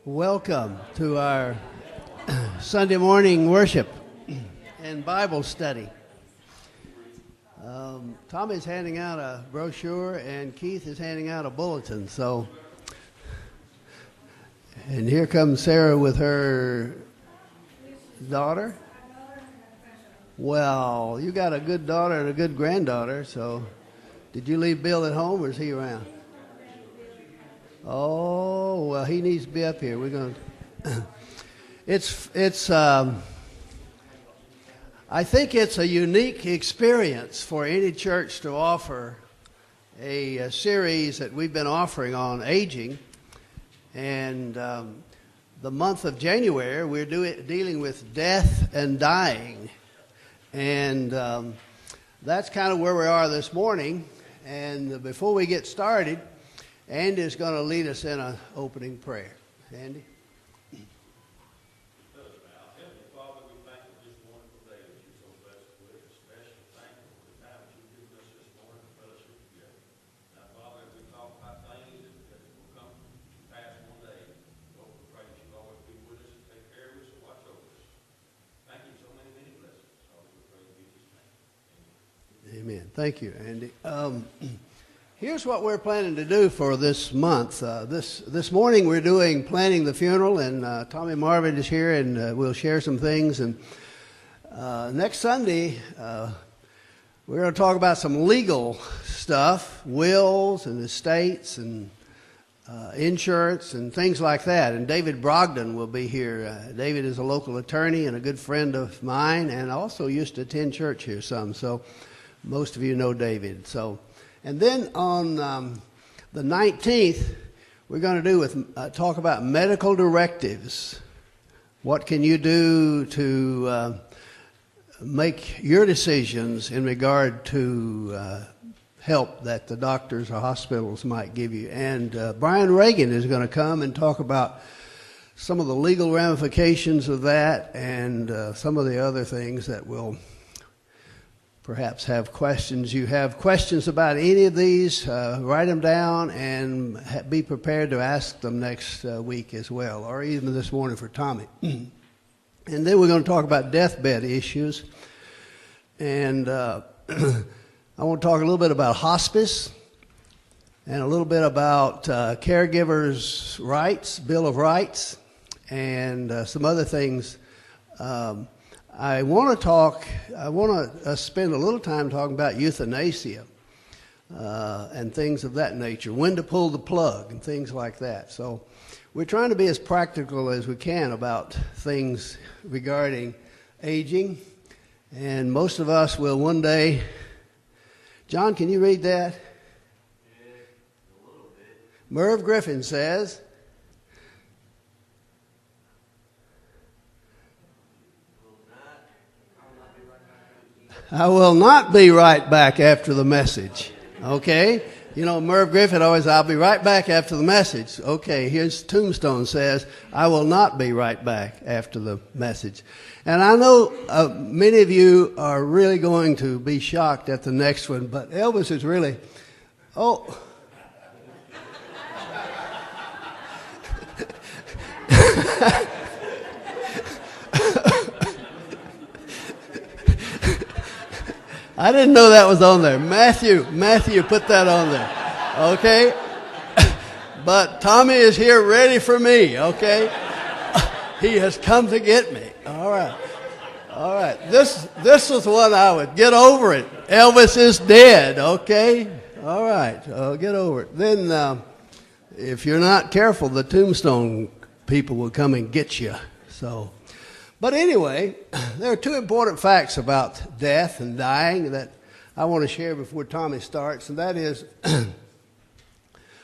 Welcome to our Sunday morning worship and Bible study. Tommy's handing out a brochure and Keith is handing out a bulletin. And here comes Sarah with her daughter. Well, you got a good daughter and a good granddaughter. So, did you leave Bill at home or is he around? Oh, well, he needs to be up here. We're going to... I think it's a unique experience for any church to offer a series that we've been offering on aging. And the month of January, we're dealing with death and dying. And that's kind of where we are this morning. And before we get started, Andy is going to lead us in an opening prayer. Andy? Heavenly Father, we thank you for this wonderful day that you're so blessed with. Especially thankful for the time that you've given us this morning to fellowship together. Now, Father, as we talk about things that will come to pass one day, Lord, we pray that you'll always be with us and take care of us and watch over us. Thank you for so many, many blessings. Lord, we pray in Jesus' name. Amen. Thank you, Andy. Here's what we're planning to do for this month. This morning we're planning the funeral, and Tommy Marvin is here, and we'll share some things. And next Sunday we're going to talk about some legal stuff, wills and estates and insurance and things like that. And David Brogdon will be here. David is a local attorney and a good friend of mine, and also used to attend church here some. So most of you know David. And then on the 19th, we're going to talk about medical directives. What can you do to make your decisions in regard to help that the doctors or hospitals might give you? And Brian Reagan is going to come and talk about some of the legal ramifications of that and some of the other things that will perhaps have questions. You have questions about any of these, write them down and be prepared to ask them next week as well, or even this morning for Tommy. And then we're going to talk about deathbed issues. And I want to talk a little bit about hospice and a little bit about caregivers' rights, Bill of Rights, and some other things. I want to spend a little time talking about euthanasia and things of that nature, when to pull the plug and things like that. So we're trying to be as practical as we can about things regarding aging. And most of us will one day... John, can you read that? Yeah, a little bit. Merv Griffin says... I will not be right back after the message. Okay? You know, Merv Griffin always, I'll be right back after the message. Okay, here's Tombstone says, I will not be right back after the message. And I know many of you are really going to be shocked at the next one, but Elvis is really, I didn't know that was on there. Matthew put that on there. Okay? But Tommy is here ready for me, okay? He has come to get me. All right. This was one I would get over it. Elvis is dead, okay? All right. Get over it. Then if you're not careful, the Tombstone people will come and get you. But anyway, there are two important facts about death and dying that I want to share before Tommy starts, and that is,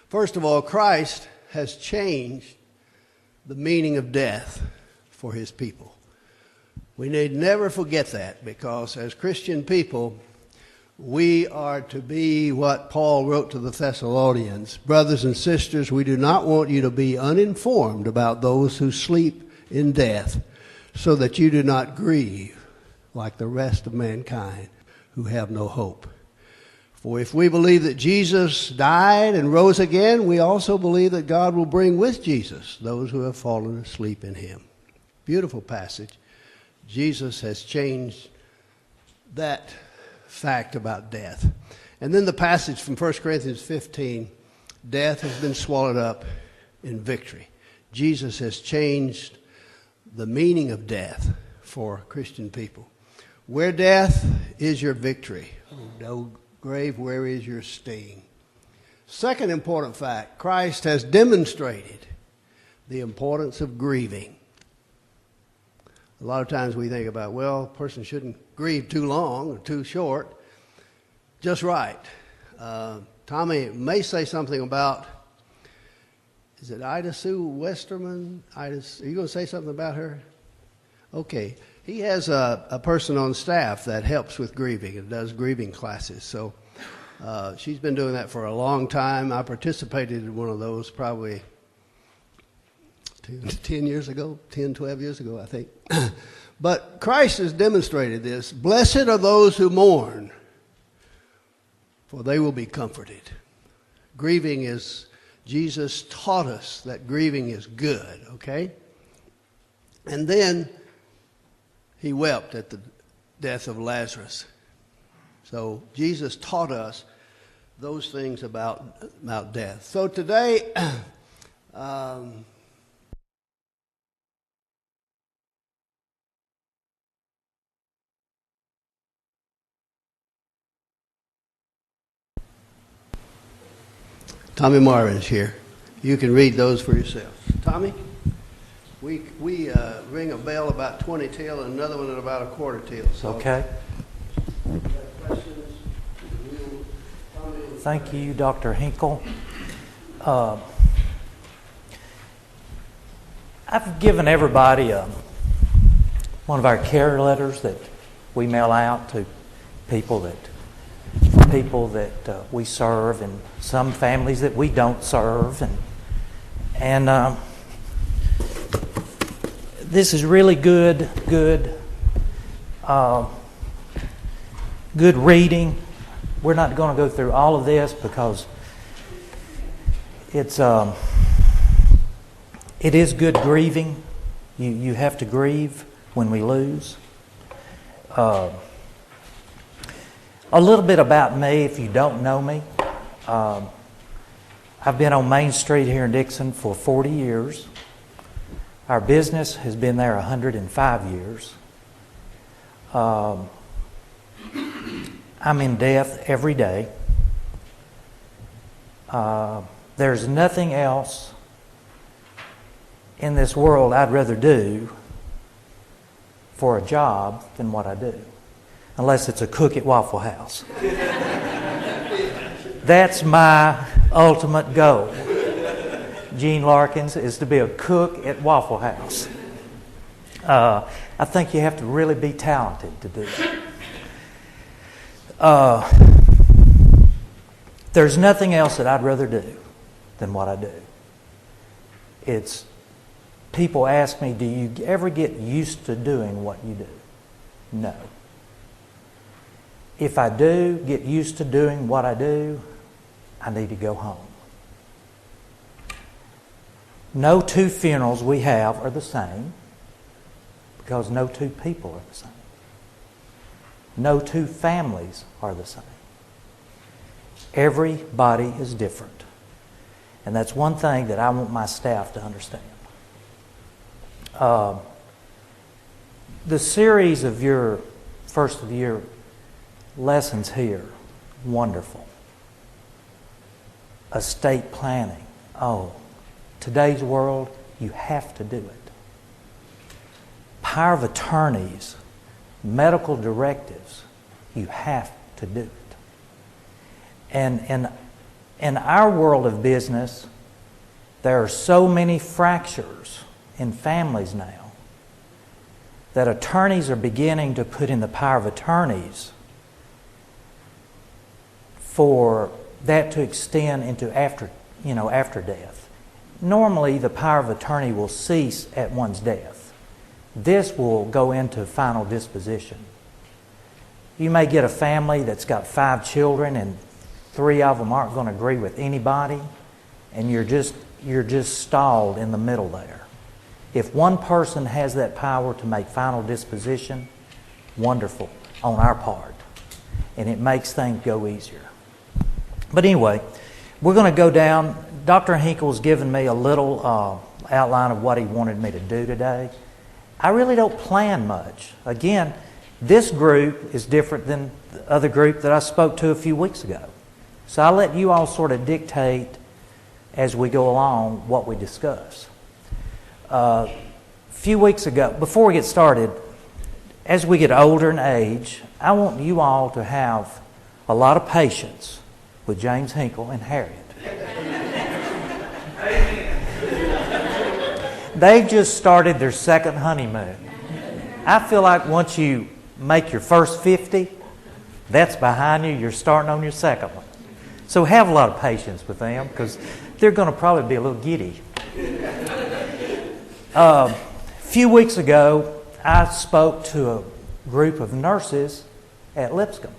first of all, Christ has changed the meaning of death for his people. We need never forget that, because as Christian people, we are to be what Paul wrote to the Thessalonians. Brothers and sisters, we do not want you to be uninformed about those who sleep in death, so that you do not grieve like the rest of mankind who have no hope. For if we believe that Jesus died and rose again, we also believe that God will bring with Jesus those who have fallen asleep in him. Beautiful passage. Jesus has changed that fact about death. And then the passage from 1 Corinthians 15, death has been swallowed up in victory. Jesus has changed the meaning of death for Christian people. Where death is your victory. O grave, where is your sting? Second important fact, Christ has demonstrated the importance of grieving. A lot of times we think about, well, a person shouldn't grieve too long or too short. Just right. Tommy may say something about, is it Ida Sue Westerman? Are you going to say something about her? Okay. He has a person on staff that helps with grieving and does grieving classes. So she's been doing that for a long time. I participated in one of those probably 10 years ago, 10, 12 years ago, I think. But Christ has demonstrated this. Blessed are those who mourn, for they will be comforted. Grieving is, Jesus taught us that grieving is good, okay? And then he wept at the death of Lazarus. So Jesus taught us those things about death. So today, Tommy Marvin's here. You can read those for yourself. Tommy, we ring a bell about 20 till and another one at about a quarter till. So Okay. if you have questions, Tommy will- Thank you, Dr. Hinkle. I've given everybody one of our care letters that we mail out to people that we serve and some families that we don't serve, and this is really good reading. We're not going to go through all of this because it is good grieving. You have to grieve when we lose. A little bit about me, if you don't know me. I've been on Main Street here in Dixon for 40 years. Our business has been there 105 years. I'm in death every day. There's nothing else in this world I'd rather do for a job than what I do. Unless it's a cook at Waffle House. That's my ultimate goal. Gene Larkins is to be a cook at Waffle House. I think you have to really be talented to do that. There's nothing else that I'd rather do than what I do. It's people ask me, do you ever get used to doing what you do? No. If I do get used to doing what I do, I need to go home. No two funerals we have are the same because no two people are the same. No two families are the same. Everybody is different. And that's one thing that I want my staff to understand. The series of your first of the year lessons here, wonderful. Estate planning. Oh, today's world, you have to do it. Power of attorneys, medical directives, you have to do it. And in our world of business, there are so many fractures in families now that attorneys are beginning to put in the power of attorneys for that to extend into after death. Normally, the power of attorney will cease at one's death. This will go into final disposition. You may get a family that's got 5 children and 3 of them aren't going to agree with anybody, and you're just stalled in the middle there. If one person has that power to make final disposition, wonderful on our part, and it makes things go easier. But anyway, we're going to go down. Dr. Hinkle's given me a little outline of what he wanted me to do today. I really don't plan much. Again, this group is different than the other group that I spoke to a few weeks ago. So I'll let you all sort of dictate as we go along what we discuss. A few weeks ago, before we get started, as we get older in age, I want you all to have a lot of patience with James Hinkle and Harriet. They've just started their second honeymoon. I feel like once you make your first 50, that's behind you. You're starting on your second one. So have a lot of patience with them because they're going to probably be a little giddy. A few weeks ago, I spoke to a group of nurses at Lipscomb.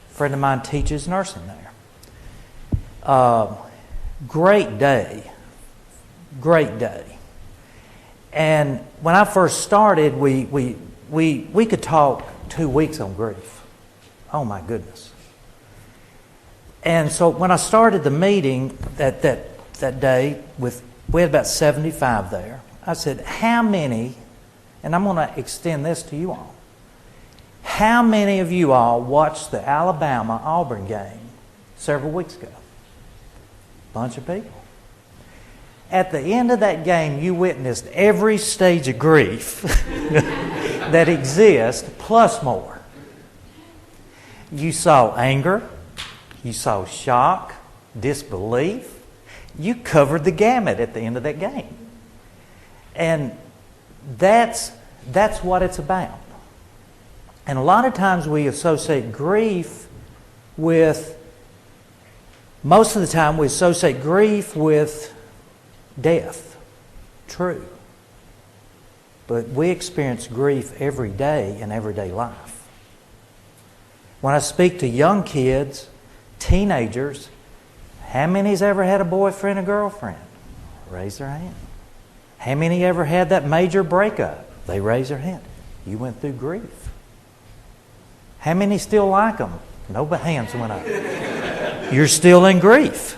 A friend of mine teaches nursing there. Great day. Great day. And when I first started, we could talk 2 weeks on grief. Oh my goodness. And so when I started the meeting that day, we had about 75 there, I said, how many, and I'm going to extend this to you all, how many of you all watched the Alabama-Auburn game several weeks ago? Bunch of people. At the end of that game, you witnessed every stage of grief that exists, plus more. You saw anger. You saw shock, disbelief. You covered the gamut at the end of that game. And that's what it's about. And a lot of times we associate grief with, most of the time we associate grief with death. True. But we experience grief every day in everyday life. When I speak to young kids, teenagers, how many's ever had a boyfriend or girlfriend? Raise their hand. How many ever had that major breakup? They raise their hand. You went through grief. How many still like them? No hands went up. You're still in grief.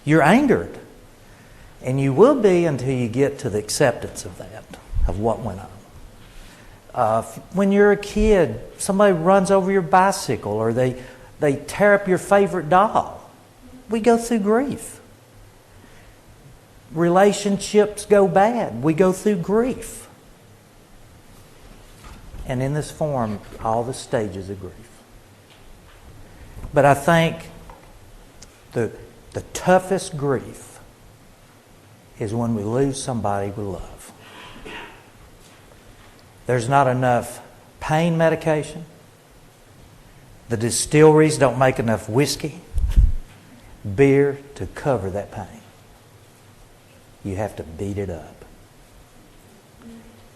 You're angered. And you will be until you get to the acceptance of that, of what went on. When you're a kid, somebody runs over your bicycle or they tear up your favorite doll. We go through grief. Relationships go bad. We go through grief. And in this form, all the stages of grief. But I think the toughest grief is when we lose somebody we love. There's not enough pain medication. The distilleries don't make enough whiskey, beer to cover that pain. You have to beat it up.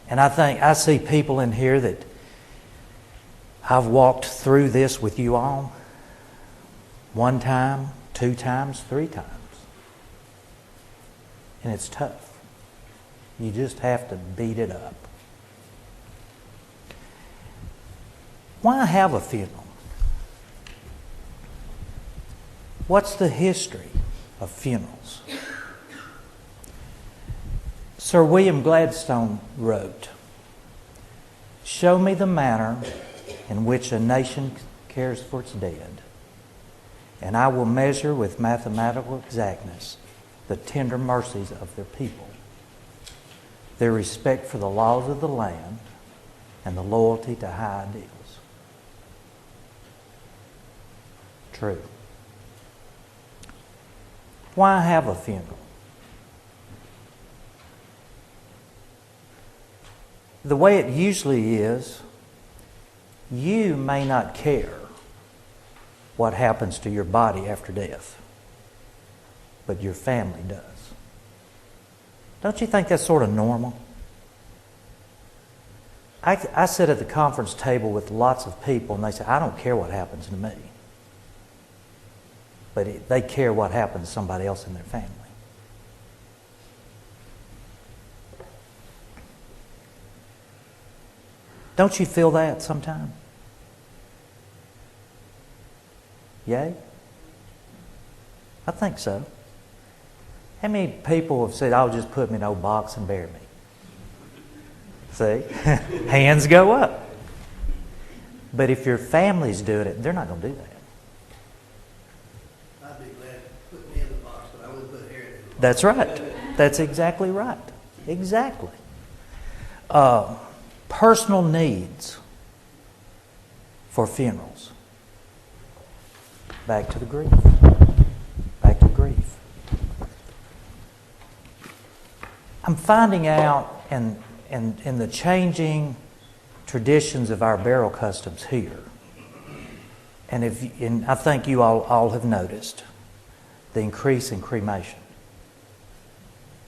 And I see people in here that I've walked through this with you all 1 time, 2 times, 3 times. And it's tough. You just have to beat it up. Why have a funeral? What's the history of funerals? Sir William Gladstone wrote, "Show me the manner in which a nation cares for its dead, and I will measure with mathematical exactness the tender mercies of their people, their respect for the laws of the land, and the loyalty to high ideals." True. Why have a funeral? The way it usually is, you may not care what happens to your body after death, but your family does. Don't you think that's sort of normal? I sit at the conference table with lots of people and they say, "I don't care what happens to me." but they care what happens to somebody else in their family. Don't you feel that sometime? Yay? I think so. How many people have said, "I'll just put me in an old box and bury me"? See? Hands go up. But if your family's doing it, they're not going to do that. I'd be glad to put me in the box, but I wouldn't put Harry in the box. That's right. That's exactly right. Exactly. Personal needs for funerals. Back to the grief. Back to grief. I'm finding out in the changing traditions of our burial customs here, and I think you all have noticed the increase in cremation.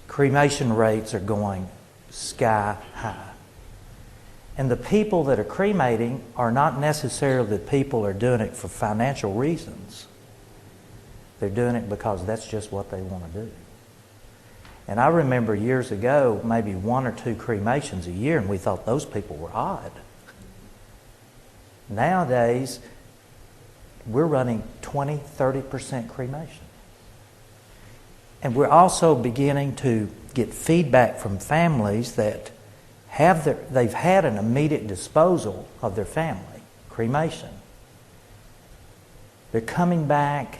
Cremation rates are going sky high. And the people that are cremating are not necessarily the people who are doing it for financial reasons. They're doing it because that's just what they want to do. And I remember years ago, maybe 1 or 2 cremations a year, and we thought those people were odd. Nowadays, we're running 20, 30% cremation. And we're also beginning to get feedback from families that they've had an immediate disposal of their family, cremation. They're coming back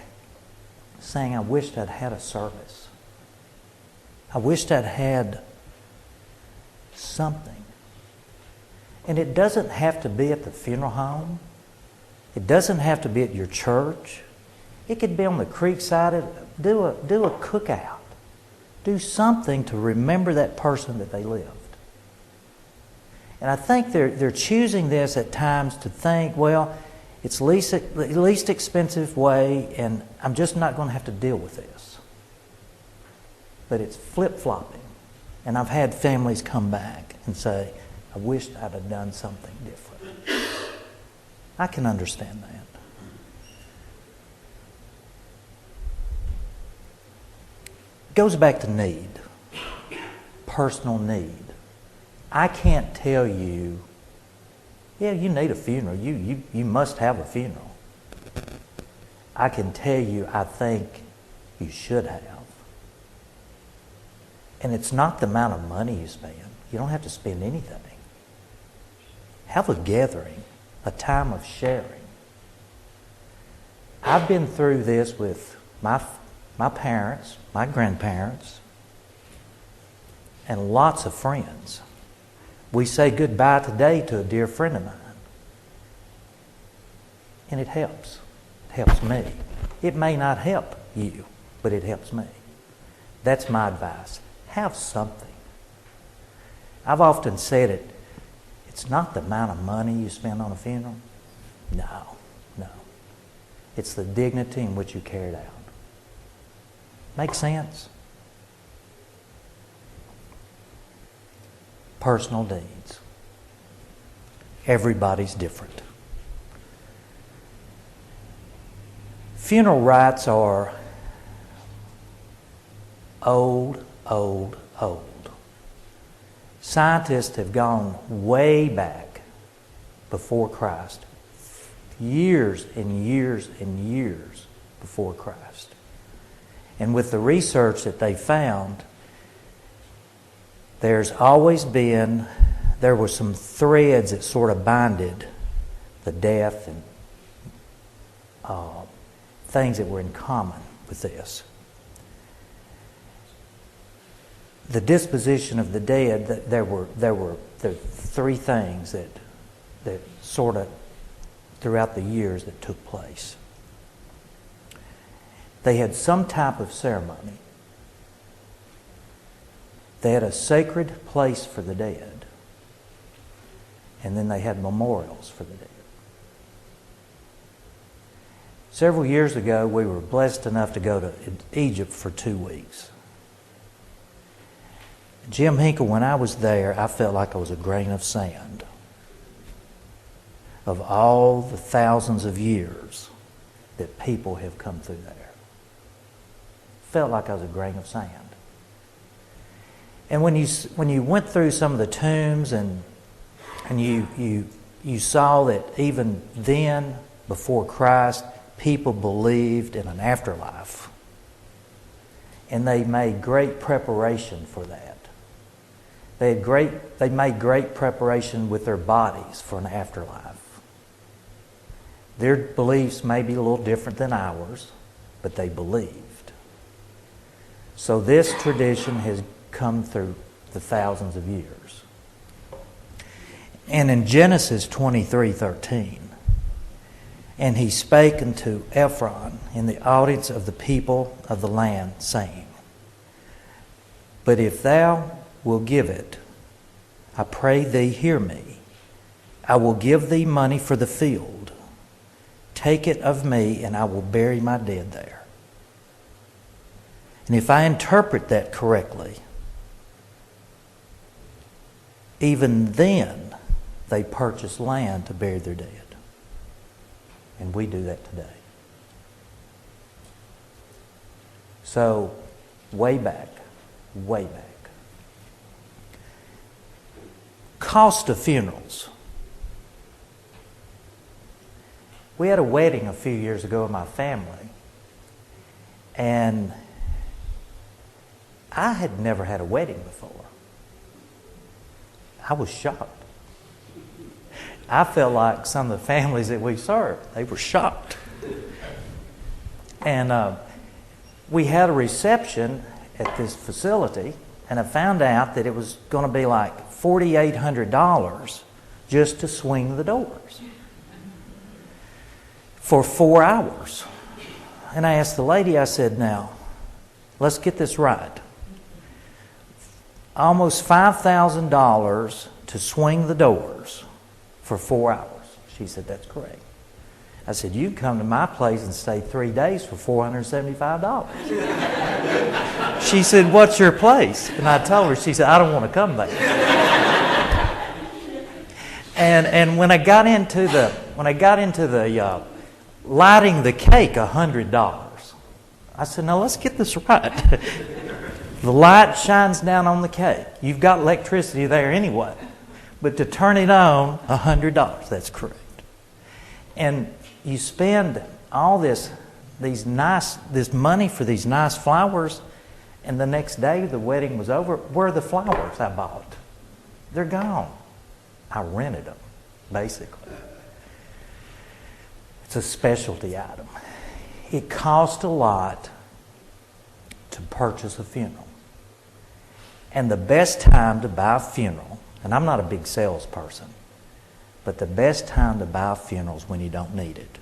saying, "I wished I'd had a service. I wished I'd had something." And it doesn't have to be at the funeral home. It doesn't have to be at your church. It could be on the creek side. Do a cookout. Do something to remember that person that they lived. And I think they're choosing this at times to think, well, it's the least expensive way, and I'm just not going to have to deal with this. But it's flip-flopping. And I've had families come back and say, "I wished I'd have done something different." I can understand that. It goes back to need. Personal need. I can't tell you, "Yeah, you need a funeral. You must have a funeral." I can tell you, I think you should have. And it's not the amount of money you spend. You don't have to spend anything. Have a gathering, a time of sharing. I've been through this with my parents, my grandparents, and lots of friends. We say goodbye today to a dear friend of mine. And it helps. It helps me. It may not help you, but it helps me. That's my advice. Have something. I've often said it. It's not the amount of money you spend on a funeral. No. It's the dignity in which you carry it out. Make sense? Personal needs. Everybody's different. Funeral rites are old. Scientists have gone way back before Christ, years and years and years before Christ. And with the research that they found, there were some threads that sort of binded the death and things that were in common with this. The disposition of the dead, there were 3 things that sort of throughout the years that took place. They had some type of ceremony. They had a sacred place for the dead. And then they had memorials for the dead. Several years ago, we were blessed enough to go to Egypt for 2 weeks. Jim Hinkle, when I was there, I felt like I was a grain of sand of all the thousands of years that people have come through there. Felt like I was a grain of sand. And when you went through some of the tombs and you saw that even then, before Christ, people believed in an afterlife. And they made great preparation for that. They made great preparation with their bodies for an afterlife. Their beliefs may be a little different than ours, but they believed. So this tradition has come through the thousands of years. And in Genesis 23:13, and he spake unto Ephron in the audience of the people of the land, saying, But if thou wilt give it, I pray thee hear me. I will give thee money for the field. Take it of me, and I will bury my dead there. And if I interpret that correctly, even then they purchased land to bury their dead. And we do that today. So, way back. Cost of funerals. We had a wedding a few years ago in my family. And I had never had a wedding before. I was shocked. I felt like some of the families that we served, they were shocked. And we had a reception at this facility, and I found out that it was going to be like $4,800 just to swing the doors for 4 hours. And I asked the lady, I said, now, let's get this right. Almost $5,000 to swing the doors for 4 hours. She said, that's correct. I said, you can come to my place and stay 3 days for $475. She said, what's your place? And I told her, she said, I don't want to come there. And when I got into the lighting the cake, $100. I said, now let's get this right. The light shines down on the cake. You've got electricity there anyway. But to turn it on, $100. That's correct. And you spend all this money for these nice flowers, and the next day the wedding was over. Where are the flowers I bought? They're gone. I rented them, basically. It's a specialty item. It cost a lot to purchase a funeral. And the best time to buy a funeral, and I'm not a big salesperson, but the best time to buy a funeral is when you don't need it.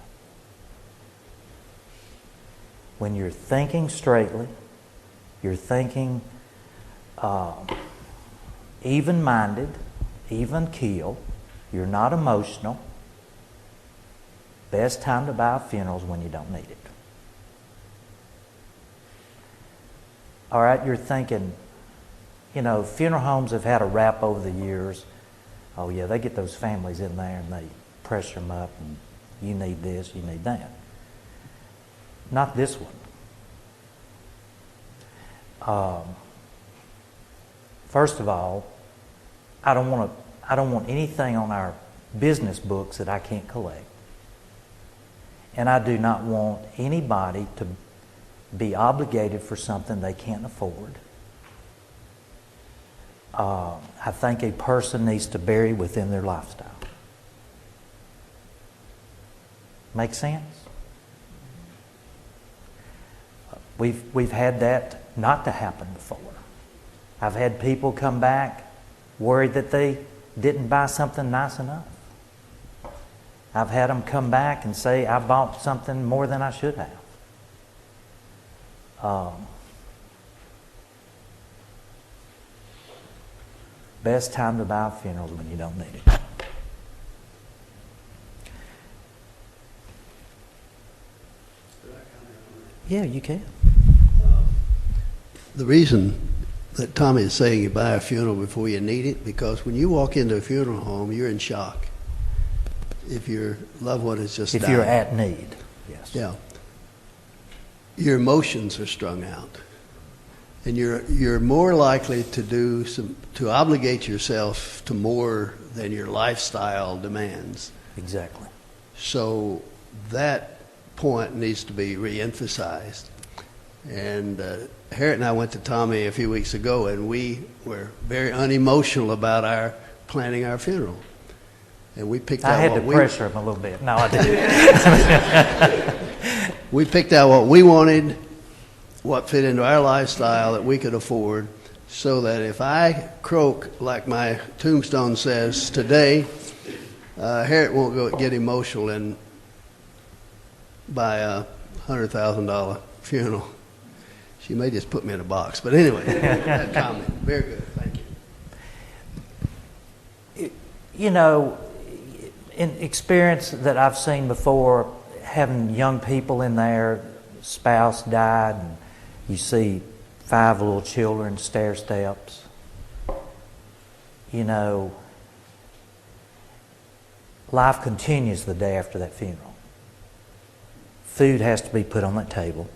When you're thinking straightly, you're thinking even-minded, even-keel, you're not emotional. Best time to buy a funeral is when you don't need it. All right, you're thinking, funeral homes have had a rap over the years. Oh yeah, they get those families in there and they pressure them up and you need this, you need that. Not this one. First of all, I don't want anything on our business books that I can't collect. And I do not want anybody to be obligated for something they can't afford. I think a person needs to bury within their lifestyle. Make sense? We've had that not to happen before. I've had people come back worried that they didn't buy something nice enough. I've had them come back and say, I bought something more than I should have. Best time to buy a funeral is when you don't need it. Yeah, you can. The reason that Tommy is saying you buy a funeral before you need it, because when you walk into a funeral home, you're in shock. If your loved one has just died. If you're at need, yes. Yeah. your emotions are strung out, and you're more likely to obligate yourself to more than your lifestyle demands. Exactly. So that point needs to be reemphasized. And Harriet and I went to Tommy a few weeks ago, and we were very unemotional about planning our funeral. And we picked out I had to pressure him a little bit. No, I didn't. We picked out what we wanted, what fit into our lifestyle that we could afford, so that if I croak, like my tombstone says today, Harriet won't go get emotional and buy a $100,000 funeral. She may just put me in a box. But anyway, that comment. Very good. Thank you. You know, in experience that I've seen before, having young people in there, spouse died, and you see 5 little children, stair steps. You know, life continues the day after that funeral. Food has to be put on that table.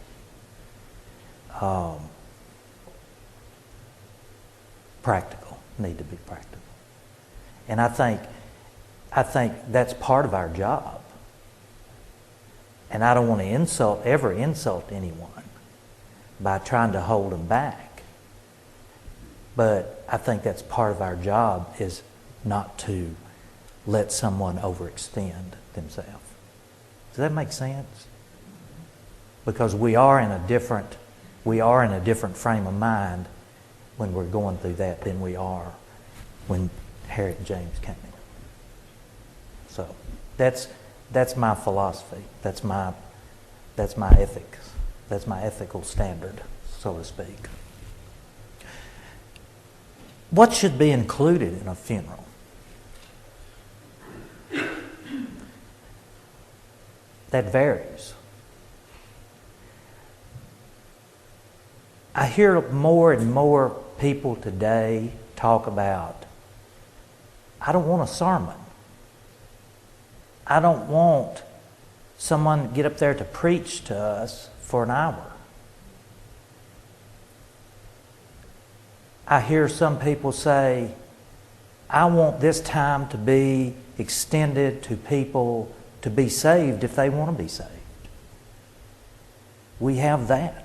Practical, need to be practical. And I think that's part of our job. And I don't want to ever insult anyone by trying to hold them back. But I think that's part of our job, is not to let someone overextend themselves. Does that make sense? Because we are in a different frame of mind when we're going through that than we are when Harriet and James came in. So that's my philosophy. That's my ethics. That's my ethical standard, so to speak. What should be included in a funeral? That varies. I hear more and more people today talk about, I don't want a sermon. I don't want someone to get up there to preach to us for an hour. I hear some people say, I want this time to be extended to people to be saved if they want to be saved. We have that.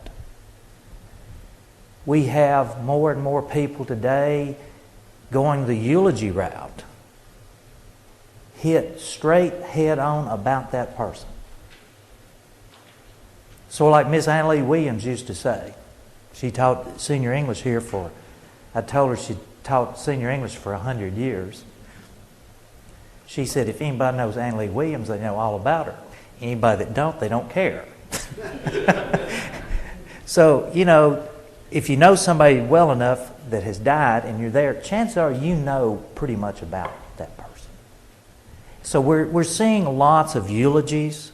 We have more and more people today going the eulogy route. Hit straight head on about that person. So like Miss Annalee Williams used to say, she taught senior English here I told her she taught senior English for 100 years. She said, if anybody knows Annalee Williams, they know all about her. Anybody that don't, they don't care. So, you know, if you know somebody well enough that has died and you're there, chances are you know pretty much about that person. So we're seeing lots of eulogies,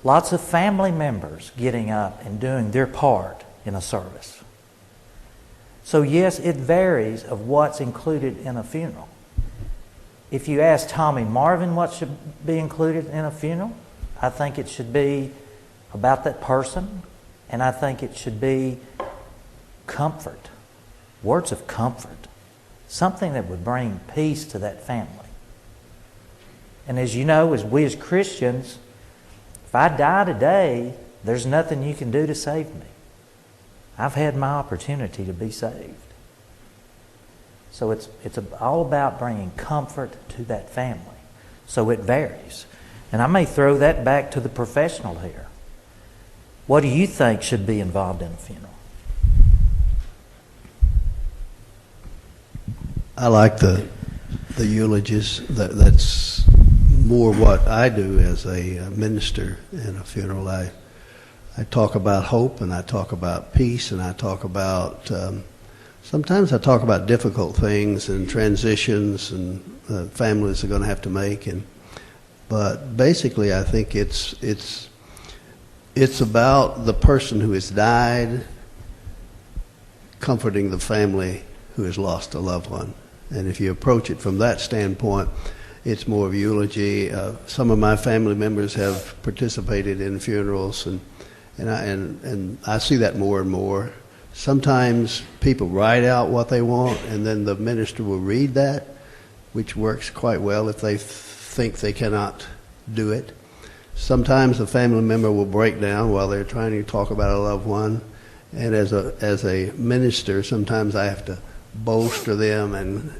lots of family members getting up and doing their part in a service. So yes, it varies of what's included in a funeral. If you ask Tommy Marvin what should be included in a funeral, I think it should be about that person, and I think it should be comfort, words of comfort, something that would bring peace to that family. And as you know, as we as Christians, if I die today, there's nothing you can do to save me. I've had my opportunity to be saved. So it's all about bringing comfort to that family. So it varies. And I may throw that back to the professional here. What do you think should be involved in a funeral? I like the eulogies. That's more what I do as a minister in a funeral. I talk about hope, and I talk about peace, and I talk about sometimes I talk about difficult things and transitions and families are going to have to make. But basically, I think it's about the person who has died comforting the family who has lost a loved one. And if you approach it from that standpoint, it's more of eulogy. Some of my family members have participated in funerals, And I see that more and more. Sometimes people write out what they want, and then the minister will read that, which works quite well if they think they cannot do it. Sometimes a family member will break down while they're trying to talk about a loved one, and as a minister, sometimes I have to bolster them and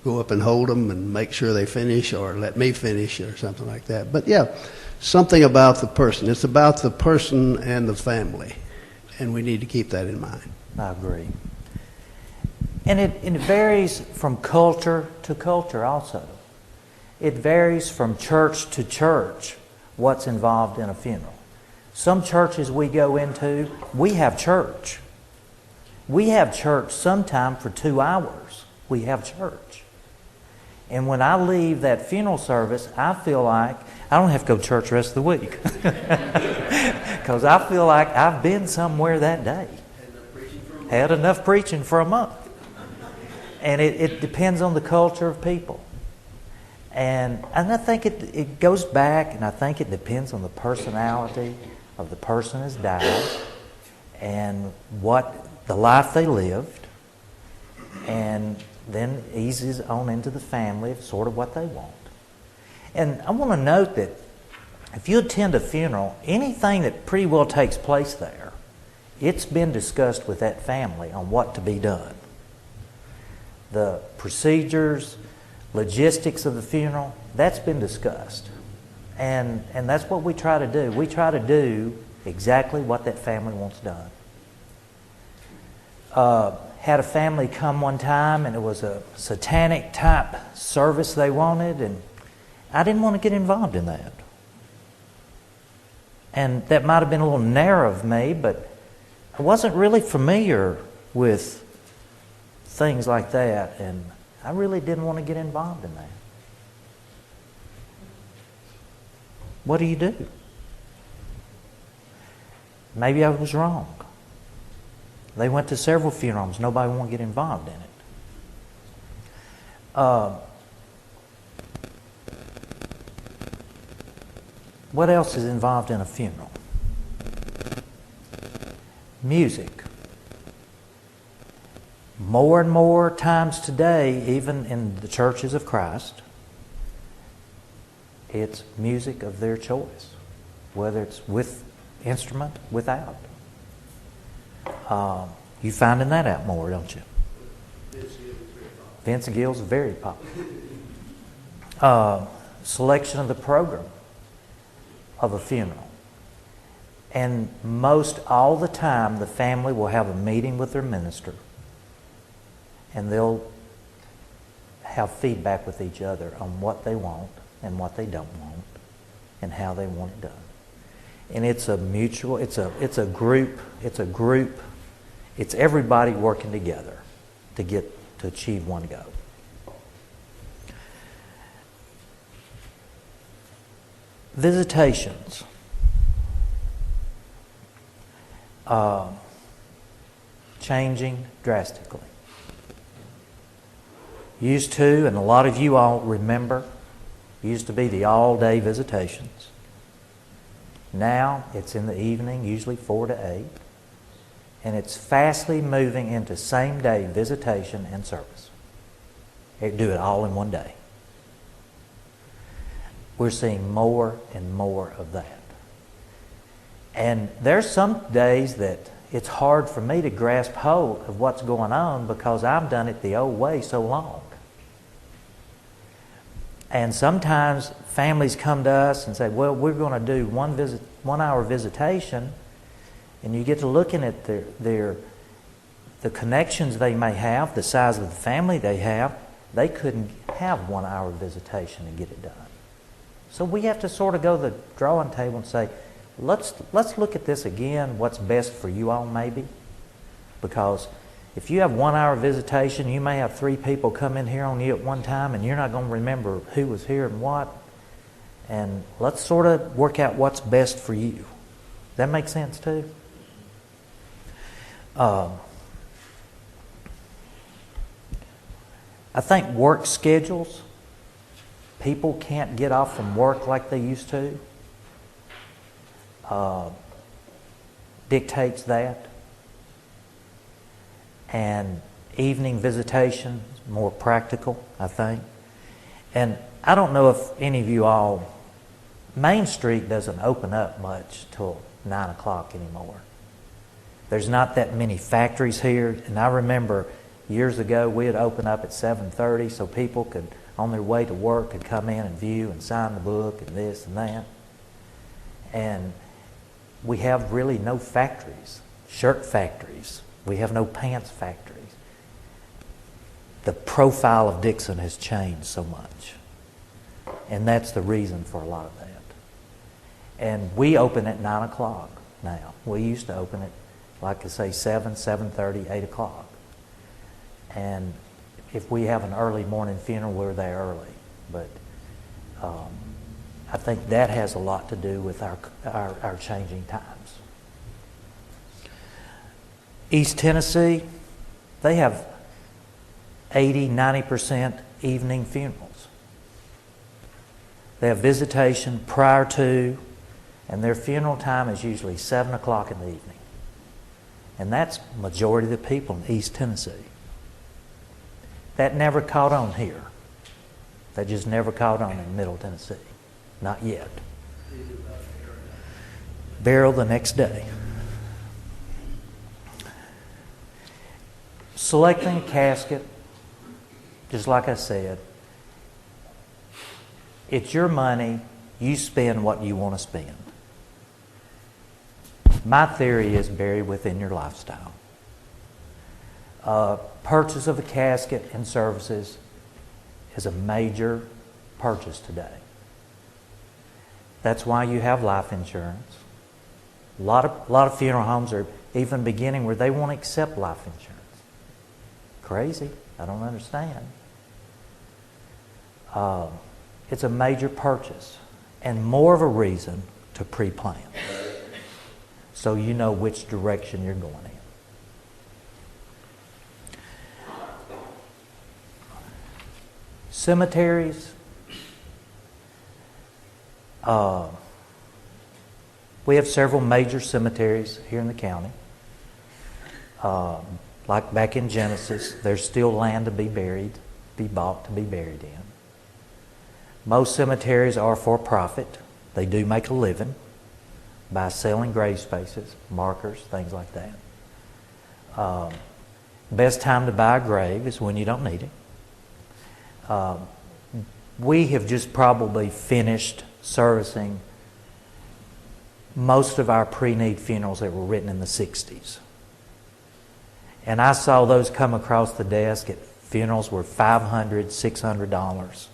go up and hold them and make sure they finish, or let me finish, or something like that. But yeah, something about the person. It's about the person and the family, and we need to keep that in mind. I agree. And it varies from culture to culture also. It varies from church to church what's involved in a funeral. Some churches we go into, we have church. We have church sometime for 2 hours. We have church. And when I leave that funeral service, I feel like I don't have to go to church the rest of the week. Because I feel like I've been somewhere that day. Had enough preaching for a month. And it depends on the culture of people. And I think it goes back, and I think it depends on the personality of the person who's died and what the life they lived, and then eases on into the family of sort of what they want. And I want to note that if you attend a funeral, anything that pretty well takes place there, it's been discussed with that family on what to be done. The procedures, logistics of the funeral, that's been discussed. And that's what we try to do. We try to do exactly what that family wants done. Had a family come one time, and it was a satanic type service they wanted, and I didn't want to get involved in that. And that might have been a little narrow of me, but I wasn't really familiar with things like that, and I really didn't want to get involved in that. What do you do? Maybe I was wrong. They went to several funerals. Nobody wanted to get involved in it. What else is involved in a funeral? Music. More and more times today, even in the churches of Christ, it's music of their choice, whether it's with instrument, without. You finding that out more, don't you? Vince Gill's very popular. Selection of the program of a funeral. And most all the time, the family will have a meeting with their minister, and they'll have feedback with each other on what they want and what they don't want and how they want it done. And it's a mutual, it's a group, it's everybody working together to achieve one goal. Visitations. Changing drastically. Used to, and a lot of you all remember, used to be the all-day visitations. Now it's in the evening, usually 4 to 8, and it's fastly moving into same-day visitation and service. They do it all in one day. We're seeing more and more of that. And there's some days that it's hard for me to grasp hold of what's going on because I've done it the old way so long. And sometimes families come to us and say, well, we're going to do 1 hour visitation, and you get to looking at the connections they may have, the size of the family they have. They couldn't have 1 hour visitation and get it done. So we have to sort of go to the drawing table and say, let's look at this again, what's best for you all maybe. Because if you have 1 hour visitation, you may have 3 people come in here on you at one time, and you're not going to remember who was here and what. And let's sort of work out what's best for you. That makes sense too? I think work schedules, people can't get off from work like they used to. dictates that. And evening visitation is more practical, I think. And I don't know if any of you all, Main Street doesn't open up much till 9 o'clock anymore. There's not that many factories here. And I remember years ago we'd open up at 7:30 so people could, on their way to work, could come in and view and sign the book and this and that. And we have really no factories, shirt factories. We have no pants factories. The profile of Dixon has changed so much. And that's the reason for a lot of that. And we open at 9 o'clock now. We used to open at, like I say, 7, 7:30, 8 o'clock. And if we have an early morning funeral, we're there early. But I think that has a lot to do with our changing times. East Tennessee, they have 80, 90% evening funerals. They have visitation prior to, and their funeral time is usually 7 o'clock in the evening. And that's majority of the people in East Tennessee. That never caught on here. That just never caught on in Middle Tennessee. Not yet. Burial the next day. Selecting a casket, just like I said, it's your money. You spend what you want to spend. My theory is bury within your lifestyle. Purchase of a casket and services is a major purchase today. That's why you have life insurance. A lot of funeral homes are even beginning where they won't accept life insurance. Crazy. I don't understand. It's a major purchase and more of a reason to pre-plan so you know which direction you're going in. Cemeteries. We have several major cemeteries here in the county. Like back in Genesis, there's still land to be bought to be buried in. Most cemeteries are for profit. They do make a living by selling grave spaces, markers, things like that. Best time to buy a grave is when you don't need it. We have just probably finished servicing most of our pre-need funerals that were written in the 60s. And I saw those come across the desk at funerals were $500, $600.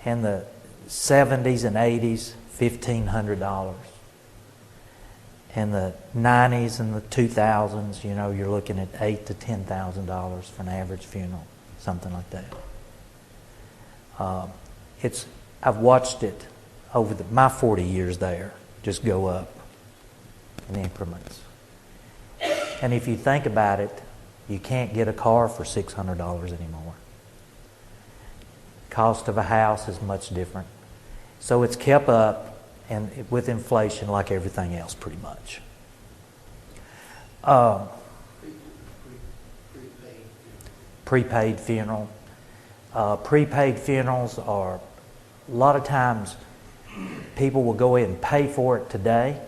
In the 70s and 80s, $1,500. In the 90s and the 2000s, you're looking at $8,000 to $10,000 for an average funeral, something like that. I've watched it over my 40 years there just go up in increments. And if you think about it, you can't get a car for $600 anymore. Cost of a house is much different. So it's kept up and with inflation like everything else pretty much. Prepaid funeral. Prepaid funerals are, a lot of times people will go ahead and pay for it today.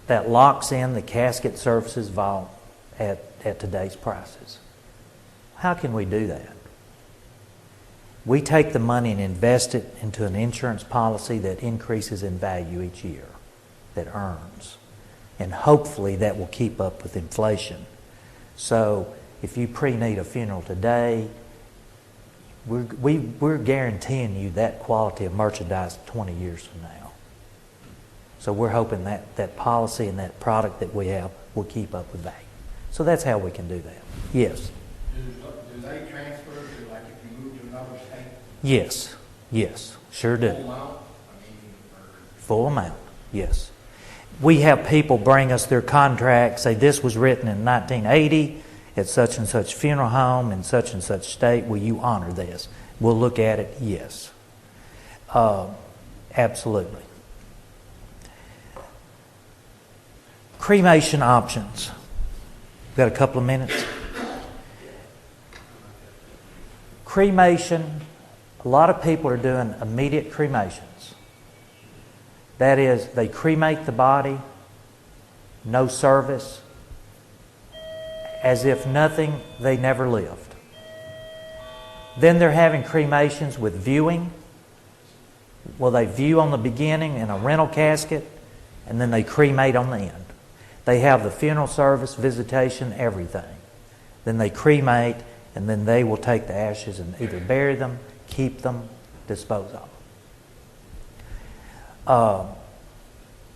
That locks in the casket services vault at today's prices. How can we do that? We take the money and invest it into an insurance policy that increases in value each year, that earns. And hopefully that will keep up with inflation. So if you pre-need a funeral today, we're guaranteeing you that quality of merchandise 20 years from now. So we're hoping that policy and that product that we have will keep up with value. So that's how we can do that. Yes? Do they transfer to, like, if you move to another state? Yes, sure do. Full amount? Full amount, yes. We have people bring us their contract, say this was written in 1980 at such and such funeral home in such and such state. Will you honor this? We'll look at it, yes. Absolutely. Cremation options. We've got a couple of minutes. Cremation, a lot of people are doing immediate cremations. That is, they cremate the body, no service, as if nothing, they never lived. Then they're having cremations with viewing. Well, they view on the beginning in a rental casket, and then they cremate on the end. They have the funeral service, visitation, everything. Then they cremate, and then they will take the ashes and either bury them, keep them, dispose of them.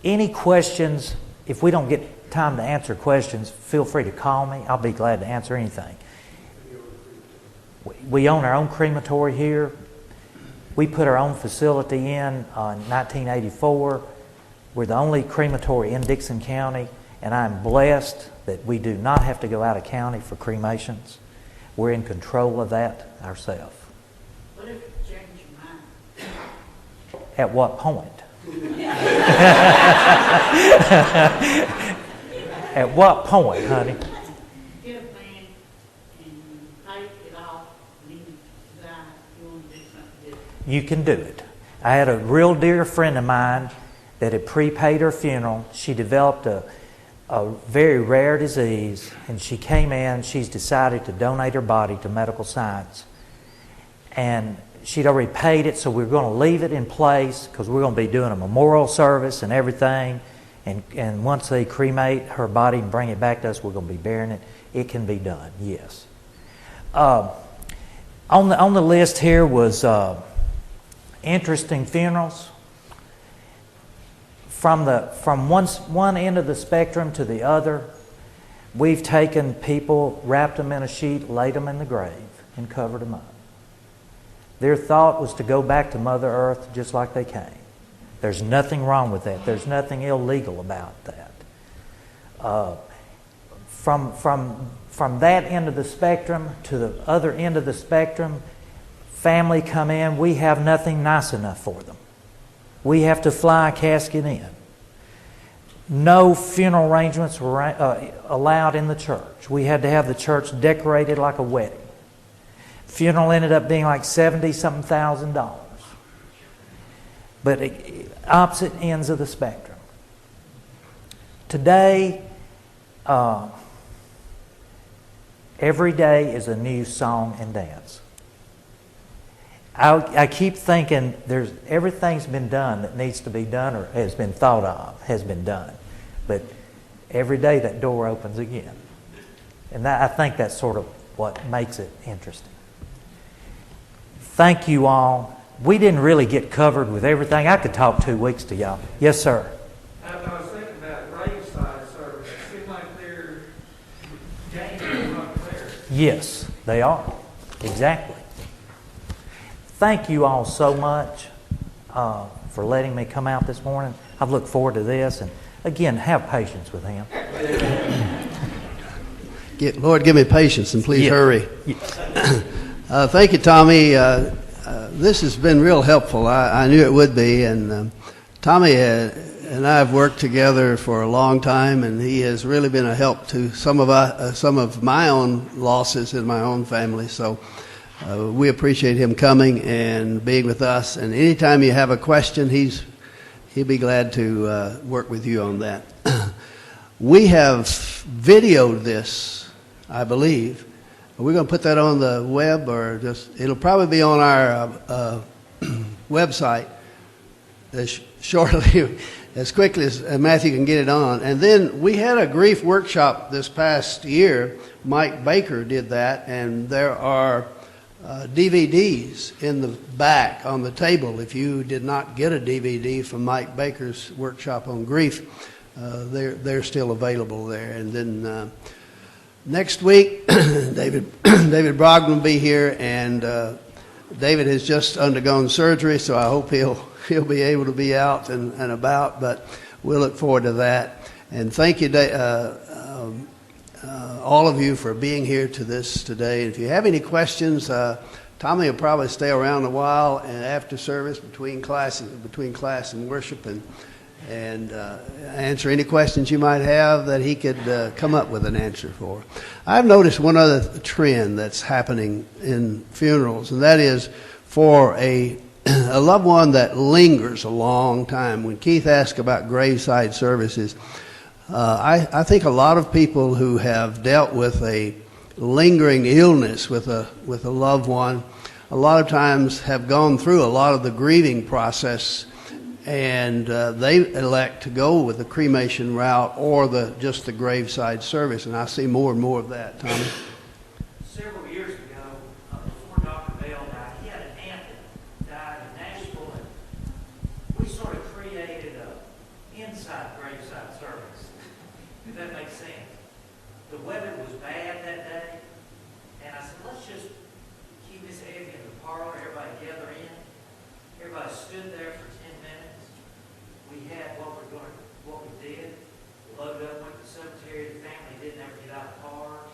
Any questions? If we don't get time to answer questions, feel free to call me. I'll be glad to answer anything. We own our own crematory here. We put our own facility in 1984. We're the only crematory in Dixon County, and I'm blessed that we do not have to go out of county for cremations. We're in control of that ourselves. What if you change your mind? At what point? At what point, honey? Get a plan and pay it off, and then you decide you want to do something different. You can do it. I had a real dear friend of mine that had prepaid her funeral. She developed a very rare disease, and she came in. She's decided to donate her body to medical science. And she'd already paid it, so we're going to leave it in place because we're going to be doing a memorial service and everything. And once they cremate her body and bring it back to us, we're going to be burying it. It can be done, yes. On the list here was interesting funerals. From one end of the spectrum to the other, we've taken people, wrapped them in a sheet, laid them in the grave, and covered them up. Their thought was to go back to Mother Earth just like they came. There's nothing wrong with that. There's nothing illegal about that. From that end of the spectrum to the other end of the spectrum, family come in, we have nothing nice enough for them. We have to fly a casket in. No funeral arrangements were allowed in the church. We had to have the church decorated like a wedding. Funeral ended up being like $70-something thousand. But opposite ends of the spectrum. Today, every day is a new song and dance. I keep thinking everything's been done that needs to be done or has been thought of, has been done. But every day that door opens again. And I think that's sort of what makes it interesting. Thank you all. We didn't really get covered with everything. I could talk 2 weeks to y'all. Yes, sir. I was thinking about graveside service. It seems like they're dangerous up there. Yes, they are. Exactly. Thank you all so much for letting me come out this morning. I've looked forward to this. And again, have patience with him. Lord, give me patience and please hurry. Yeah. Thank you, Tommy. This has been real helpful. I knew it would be. And Tommy and I have worked together for a long time, and he has really been a help to some of my own losses in my own family. So we appreciate him coming and being with us. And anytime you have a question, he'll be glad to work with you on that. We have videoed this, I believe. We're going to put that on the web, or it'll probably be on our website shortly, as quickly as Matthew can get it on. And then we had a grief workshop this past year. Mike Baker did that, and there are DVDs in the back on the table. If you did not get a DVD from Mike Baker's workshop on grief, they're still available there. And then next week, David Brogdon will be here, and David has just undergone surgery, so I hope he'll be able to be out and about. But we'll look forward to that. And thank you, all of you, for being here to this today. If you have any questions, Tommy will probably stay around a while and after service between class and worship, and answer any questions you might have that he could come up with an answer for. I've noticed one other trend that's happening in funerals, and that is for a loved one that lingers a long time. When Keith asked about graveside services, I think a lot of people who have dealt with a lingering illness with a loved one, a lot of times have gone through a lot of the grieving process, and they elect to go with the cremation route or just the graveside service. And I see more and more of that, Tommy. Several years ago, before Dr. Bell died, he had an aunt that died in Nashville, and we sort of created an inside graveside service, if that makes sense. The weather was bad that day, and I said, let's just keep this heavy in the parlor, everybody gather in. Everybody stood there for 10 minutes. We had what we did. We loaded up, went to the cemetery. The family didn't ever get out of cars.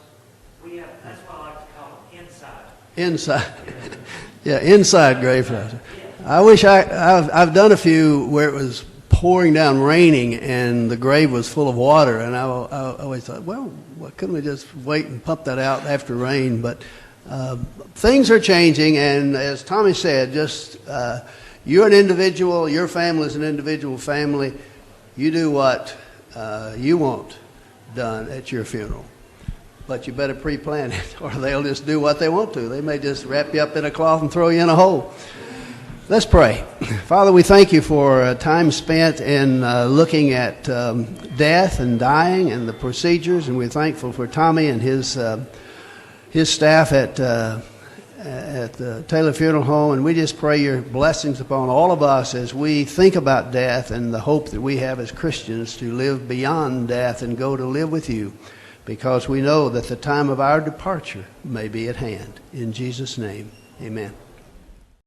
That's what I like to call them, inside. Inside. Yeah, inside graveside. I wish I've done a few where it was pouring down, raining, and the grave was full of water, and I always thought, well, why couldn't we just wait and pump that out after rain? But things are changing, and as Tommy said, just you're an individual, your family is an individual family. You do what you want done at your funeral. But you better pre-plan it, or they'll just do what they want to. They may just wrap you up in a cloth and throw you in a hole. Let's pray. Father, we thank you for time spent in looking at death and dying and the procedures, and we're thankful for Tommy and his staff at the Taylor Funeral Home, and we just pray your blessings upon all of us as we think about death and the hope that we have as Christians to live beyond death and go to live with you, because we know that the time of our departure may be at hand. In Jesus' name, amen.